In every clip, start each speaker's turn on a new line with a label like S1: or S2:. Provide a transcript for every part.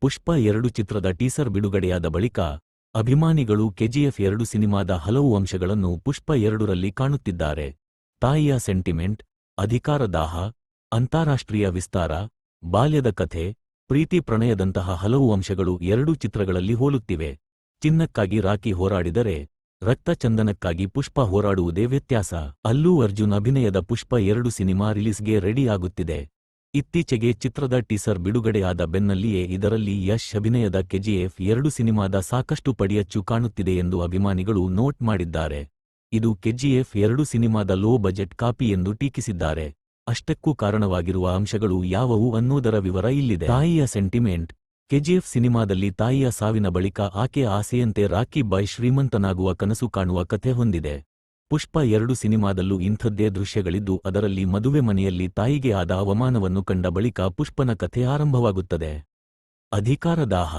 S1: ಪುಷ್ಪ 2 ಚಿತ್ರದ ಟೀಸರ್ ಬಿಡುಗಡೆಯಾದ ಬಳಿಕ ಅಭಿಮಾನಿಗಳು ಕೆಜಿಎಫ್ 2 ಸಿನಿಮಾದ ಹಲವು ಅಂಶಗಳನ್ನು ಪುಷ್ಪ 2ರಲ್ಲಿ ಕಾಣುತ್ತಿದ್ದಾರೆ. ತಾಯಿಯ ಸೆಂಟಿಮೆಂಟ್, ಅಧಿಕಾರ ದಾಹ, ಅಂತಾರಾಷ್ಟ್ರೀಯ ವಿಸ್ತಾರ, ಬಾಲ್ಯದ ಕಥೆ, ಪ್ರೀತಿ ಪ್ರಣಯದಂತಹ ಹಲವು ಅಂಶಗಳು 2 ಚಿತ್ರಗಳಲ್ಲಿ ಹೋಲುತ್ತಿವೆ. ಚಿನ್ನಕ್ಕಾಗಿ ರಾಕಿ ಹೋರಾಡಿದರೆ ರಕ್ತಚಂದನಕ್ಕಾಗಿ ಪುಷ್ಪ ಹೋರಾಡುವುದೇ ವ್ಯತ್ಯಾಸ. ಅಲ್ಲೂ ಅರ್ಜುನ್ ಅಭಿನಯದ ಪುಷ್ಪ 2 ಸಿನಿಮಾ ರಿಲೀಸ್ಗೆ ರೆಡಿ ಆಗುತ್ತಿದೆ. ಇತ್ತೀಚೆಗೆ ಚಿತ್ರದ ಟೀಸರ್ ಬಿಡುಗಡೆಯಾದ ಬೆನ್ನಲ್ಲಿಯೇ ಇದರಲ್ಲಿ ಯಶ್ ಅಭಿನಯದ ಕೆಜಿಎಫ್ 2 ಸಿನಿಮಾದ ಸಾಕಷ್ಟು ಪಡಿಯಚ್ಚು ಕಾಣುತ್ತಿದೆ ಎಂದು ಅಭಿಮಾನಿಗಳು ನೋಟ್ ಮಾಡಿದ್ದಾರೆ. ಇದು ಕೆಜಿಎಫ್ 2 ಸಿನಿಮಾದ ಲೋ ಬಜೆಟ್ ಕಾಪಿ ಎಂದು ಟೀಕಿಸಿದ್ದಾರೆ. ಅಷ್ಟಕ್ಕೂ ಕಾರಣವಾಗಿರುವ ಅಂಶಗಳು ಯಾವುವು ಅನ್ನೋದರ ವಿವರ ಇಲ್ಲಿದೆ. ತಾಯಿಯ ಸೆಂಟಿಮೆಂಟ್. ಕೆಜಿಎಫ್ ಸಿನಿಮಾದಲ್ಲಿ ತಾಯಿಯ ಸಾವಿನ ಬಳಿಕ ಆಕೆಯ ಆಸೆಯಂತೆ ರಾಕಿ ಬಾಯ್ ಶ್ರೀಮಂತನಾಗುವ ಕನಸು ಕಾಣುವ ಕಥೆ ಹೊಂದಿದೆ. ಪುಷ್ಪ 2 ಸಿನಿಮಾದಲ್ಲೂ ಇಂಥದ್ದೇ ದೃಶ್ಯಗಳಿದ್ದು ಅದರಲ್ಲಿ ಮದುವೆ ಮನೆಯಲ್ಲಿ ತಾಯಿಗೆ ಆದ ಅವಮಾನವನ್ನು ಕಂಡ ಬಳಿಕ ಪುಷ್ಪನ ಕಥೆ ಆರಂಭವಾಗುತ್ತದೆ. ಅಧಿಕಾರ ದಾಹ.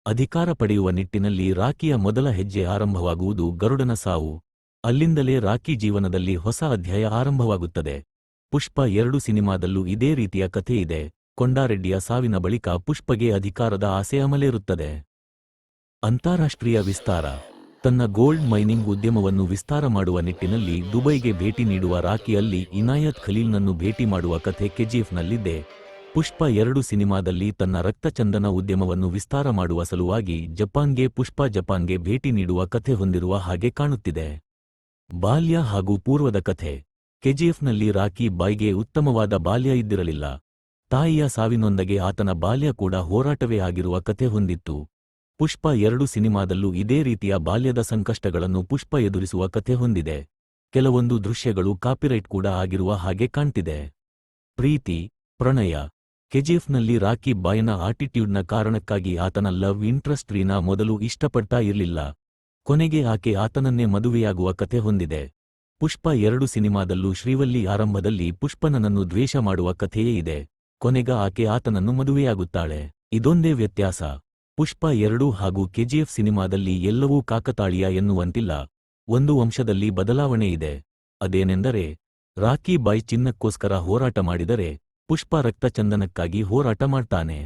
S1: ಅಧಿಕಾರ ಪಡೆಯುವ ನಿಟ್ಟಿನಲ್ಲಿ ರಾಕಿಯ ಮೊದಲ ಹೆಜ್ಜೆ ಆರಂಭವಾಗುವುದು ಗರುಡನ ಸಾವು. ಅಲ್ಲಿಂದಲೇ ರಾಕಿ ಜೀವನದಲ್ಲಿ ಹೊಸ ಅಧ್ಯಾಯ ಆರಂಭವಾಗುತ್ತದೆ. ಪುಷ್ಪ 2 ಸಿನಿಮಾದಲ್ಲೂ ಇದೇ ರೀತಿಯ ಕಥೆಯಿದೆ. ಕೊಂಡಾರೆಡ್ಡಿಯ ಸಾವಿನ ಬಳಿಕ ಪುಷ್ಪಗೆ ಅಧಿಕಾರದ ಆಸೆ ಅಮಲೇರುತ್ತದೆ. ಅಂತಾರಾಷ್ಟ್ರೀಯ ವಿಸ್ತಾರ. ತನ್ನ ಗೋಲ್ಡ್ ಮೈನಿಂಗ್ ಉದ್ಯಮವನ್ನು ವಿಸ್ತಾರ ಮಾಡುವ ನಿಟ್ಟಿನಲ್ಲಿ ದುಬೈಗೆ ಭೇಟಿ ನೀಡುವ ರಾಕಿ ಅಲ್ಲಿ ಇನಾಯತ್ ಖಲೀಲ್ನನ್ನು ಭೇಟಿ ಮಾಡುವ ಕಥೆ ಕೆಜಿಎಫ್ನಲ್ಲಿದೆ. ಪುಷ್ಪ 2 ಸಿನಿಮಾದಲ್ಲಿ ತನ್ನ ರಕ್ತಚಂದನ ಉದ್ಯಮವನ್ನು ವಿಸ್ತಾರ ಮಾಡುವ ಸಲುವಾಗಿ ಜಪಾನ್ಗೆ ಭೇಟಿ ನೀಡುವ ಕಥೆ ಹೊಂದಿರುವ ಹಾಗೆ ಕಾಣುತ್ತಿದೆ. ಬಾಲ್ಯ ಹಾಗೂ ಪೂರ್ವದ ಕಥೆ. ಕೆಜಿಎಫ್ನಲ್ಲಿ ರಾಕಿ ಬಾಯ್ಗೆ ಉತ್ತಮವಾದ ಬಾಲ್ಯ ಇದ್ದಿರಲಿಲ್ಲ. ತಾಯಿಯ ಸಾವಿನೊಂದಿಗೆ ಆತನ ಬಾಲ್ಯ ಕೂಡ ಹೋರಾಟವೇ ಆಗಿರುವ ಕಥೆ ಹೊಂದಿತ್ತು. ಪುಷ್ಪ 2 ಸಿನಿಮಾದಲ್ಲೂ ಇದೇ ರೀತಿಯ ಬಾಲ್ಯದ ಸಂಕಷ್ಟಗಳನ್ನು ಪುಷ್ಪ ಎದುರಿಸುವ ಕಥೆ ಹೊಂದಿದೆ. ಕೆಲವೊಂದು ದೃಶ್ಯಗಳು ಕಾಪಿರೈಟ್ ಕೂಡ ಆಗಿರುವ ಹಾಗೆ ಕಾಣ್ತಿದೆ. ಪ್ರೀತಿ, ಪ್ರಣಯ. ಕೆಜಿಎಫ್ನಲ್ಲಿ ರಾಕಿ ಬಾಯ್ನ ಆಟಿಟ್ಯೂಡ್ನ ಕಾರಣಕ್ಕಾಗಿ ಆತನ ಲವ್ ಇಂಟ್ರೆಸ್ಟ್ ರೀನಾ ಮೊದಲು ಇಷ್ಟಪಡ್ತಾ ಇರಲಿಲ್ಲ. ಕೊನೆಗೆ ಆಕೆ ಆತನನ್ನೇ ಮದುವೆಯಾಗುವ ಕಥೆ ಹೊಂದಿದೆ. ಪುಷ್ಪ 2 ಸಿನಿಮಾದಲ್ಲೂ ಶ್ರೀವಲ್ಲಿ ಆರಂಭದಲ್ಲಿ ಪುಷ್ಪನನ್ನು ದ್ವೇಷ ಮಾಡುವ ಕಥೆಯೇ ಇದೆ. ಕೊನೆಗ ಆಕೆ ಆತನನ್ನು ಮದುವೆಯಾಗುತ್ತಾಳೆ. ಇದೊಂದೇ ವ್ಯತ್ಯಾಸ. ಪುಷ್ಪ 2 ಹಾಗೂ ಕೆಜಿಎಫ್ ಸಿನಿಮಾದಲ್ಲಿ ಎಲ್ಲವೂ ಕಾಕತಾಳೀಯ ಎನ್ನುವಂತಿಲ್ಲ. ಒಂದು ಅಂಶದಲ್ಲಿ ಬದಲಾವಣೆ ಇದೆ. ಅದೇನೆಂದರೆ ರಾಕಿ ಬಾಯ್ ಚಿನ್ನಕ್ಕೋಸ್ಕರ ಹೋರಾಟ ಮಾಡಿದರೆ ಪುಷ್ಪ ರಕ್ತಚಂದನಕ್ಕಾಗಿ ಹೋರಾಟ ಮಾಡ್ತಾನೆ.